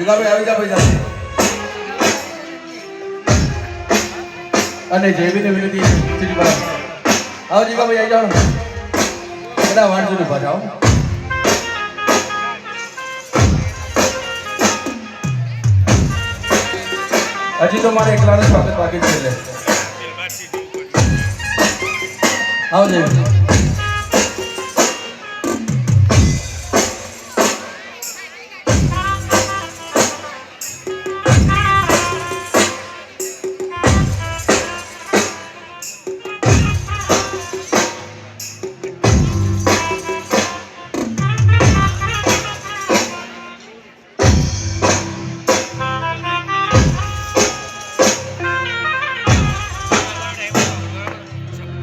જીગાભાઈ આવી જા ભાઈ જલ્દી. અને જેવીને વિનંતી સીધી પર આવો જીગાભાઈ આવી જાઓ. બધા વાંચો ને પાછા આવો. હજી તો મારે એકલાને સ્વાગત બાકી છે. આવો જેવી